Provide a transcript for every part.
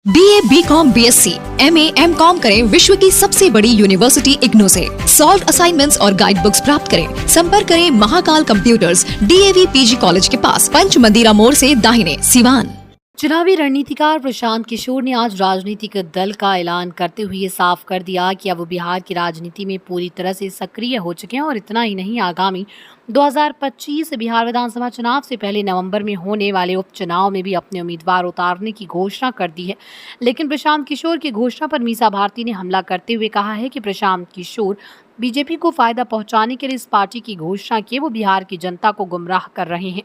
BA, BCom, BSc, MA, MCom करें विश्व की सबसे बड़ी यूनिवर्सिटी इग्नू से। सॉल्व असाइनमेंट्स और गाइड बुक्स प्राप्त करें। संपर्क करें Mahakal computers, DAV PG college के पास, पंच मंदिरा मोड़ से दाहिने, सिवान। चुनावी रणनीतिकार प्रशांत किशोर ने आज राजनीतिक दल का ऐलान करते हुए साफ कर दिया कि अब वो बिहार की राजनीति में पूरी तरह से सक्रिय हो चुके हैं और इतना ही नहीं, आगामी 2025 बिहार विधानसभा चुनाव से पहले नवंबर में होने वाले उपचुनाव में भी अपने उम्मीदवार उतारने की घोषणा कर दी है। लेकिन प्रशांत किशोर की घोषणा पर मीसा भारती ने हमला करते हुए कहा है कि प्रशांत किशोर बीजेपी को फायदा पहुंचाने के लिए इस पार्टी की घोषणा किए वो बिहार की जनता को गुमराह कर रहे हैं।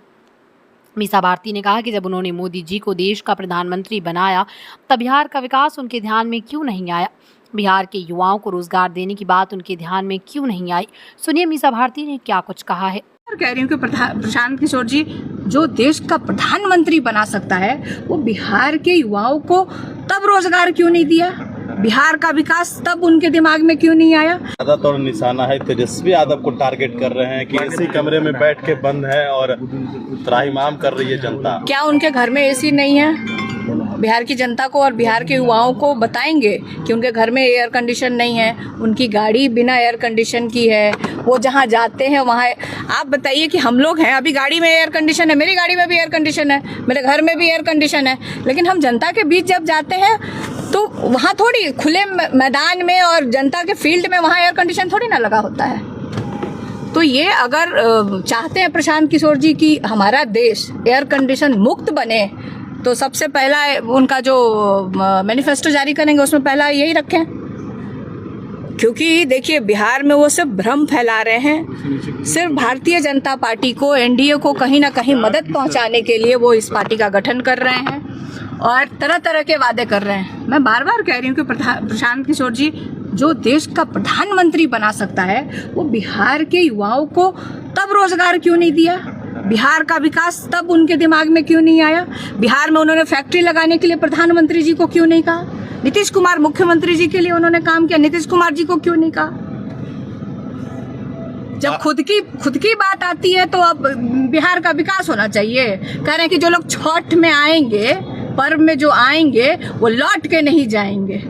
मीसा भारती ने कहा कि जब उन्होंने मोदी जी को देश का प्रधानमंत्री बनाया तब बिहार का विकास उनके ध्यान में क्यों नहीं आया, बिहार के युवाओं को रोजगार देने की बात उनके ध्यान में क्यों नहीं आई। सुनिए मीसा भारती ने क्या कुछ कहा है। कह रही हूँ कि प्रशांत किशोर जी जो देश का प्रधानमंत्री बना सकता है वो बिहार के युवाओं को तब रोजगार क्यों नहीं दिया, बिहार का विकास तब उनके दिमाग में क्यों नहीं आया। ज्यादातर निशाना है तेजस्वी यादव को टारगेट कर रहे हैं कि इसी कमरे में बैठ के बंद है और त्राहिमाम कर रही है जनता। क्या उनके घर में एसी नहीं है? बिहार की जनता को और बिहार के युवाओं को बताएंगे कि उनके घर में एयर कंडीशन नहीं है, उनकी गाड़ी बिना एयर कंडीशन की है, वो जहाँ जाते हैं वहाँ। आप बताइए कि हम लोग हैं, अभी गाड़ी में एयर कंडीशन है, मेरी गाड़ी में भी एयर कंडीशन है, मेरे घर में भी एयर कंडीशन है, लेकिन हम जनता के बीच जब जाते हैं तो वहाँ थोड़ी खुले मैदान में और जनता के फील्ड में वहाँ एयर कंडीशन थोड़ी ना लगा होता है। तो ये अगर चाहते हैं प्रशांत किशोर जी कि हमारा देश एयर कंडीशन मुक्त बने तो सबसे पहला उनका जो मैनिफेस्टो जारी करेंगे उसमें पहला यही रखें, क्योंकि देखिए बिहार में वो सिर्फ भ्रम फैला रहे हैं। सिर्फ भारतीय जनता पार्टी को, NDA को कहीं ना कहीं मदद पहुंचाने के लिए वो इस पार्टी का गठन कर रहे हैं और तरह तरह के वादे कर रहे हैं। मैं बार बार कह रही हूँ कि प्रशांत किशोर जी जो देश का प्रधानमंत्री बना सकता है वो बिहार के युवाओं को तब रोजगार क्यों नहीं दिया, बिहार का विकास तब उनके दिमाग में क्यों नहीं आया। बिहार में उन्होंने फैक्ट्री लगाने के लिए प्रधानमंत्री जी को क्यों नहीं कहा, नीतीश कुमार मुख्यमंत्री जी के लिए उन्होंने काम किया, नीतीश कुमार जी को क्यों नहीं कहा। जब खुद की बात आती है तो अब बिहार का विकास होना चाहिए। कह रहे हैं कि जो लोग छठ में आएंगे, पर्व में जो आएंगे वो लौट के नहीं जाएंगे,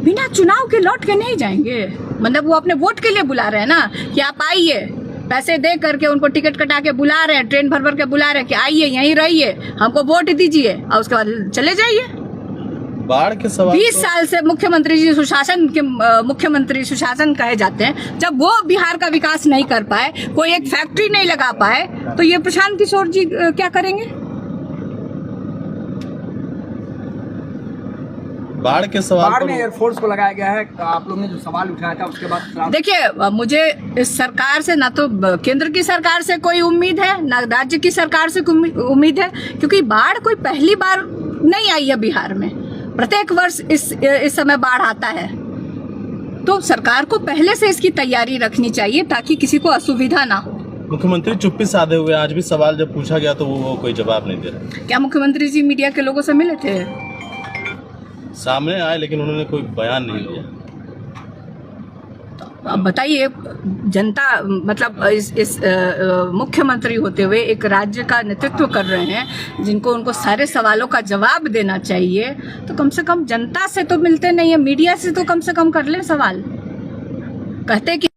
बिना चुनाव के लौट के नहीं जाएंगे। मतलब वो अपने वोट के लिए बुला रहे हैं ना कि आप आइए, पैसे दे करके उनको टिकट कटा के बुला रहे हैं, ट्रेन भर के बुला रहे हैं कि आइए यहीं रहिए, हमको वोट दीजिए और उसके बाद चले जाइए। बाढ़ के सवाल 20 साल से मुख्यमंत्री जी सुशासन कहे जाते हैं, जब वो बिहार का विकास नहीं कर पाए, कोई एक फैक्ट्री नहीं लगा पाए, तो ये प्रशांत किशोर जी क्या करेंगे। बाढ़ के सवाल बाढ़ में एयरफोर्स को लगाया गया है, आप लोग ने जो सवाल उठाया था उसके बाद देखिए मुझे इस सरकार से ना तो केंद्र की सरकार से कोई उम्मीद है ना राज्य की सरकार से उम्मीद है, क्योंकि बाढ़ कोई पहली बार नहीं आई है बिहार में। प्रत्येक वर्ष इस समय बाढ़ आता है, तो सरकार को पहले से इसकी तैयारी रखनी चाहिए ताकि किसी को असुविधा ना हो। मुख्यमंत्री चुप्पी साधे हुए, आज भी सवाल जब पूछा गया तो वो कोई जवाब नहीं दे रहे। क्या मुख्यमंत्री जी मीडिया के लोगों से मिले थे? सामने आए लेकिन उन्होंने कोई बयान नहीं दिया। अब बताइए, जनता मतलब इस मुख्यमंत्री होते हुए एक राज्य का नेतृत्व कर रहे हैं, जिनको उनको सारे सवालों का जवाब देना चाहिए, तो कम से कम जनता से तो मिलते नहीं है, मीडिया से तो कम से कम कर लें सवाल। कहते कि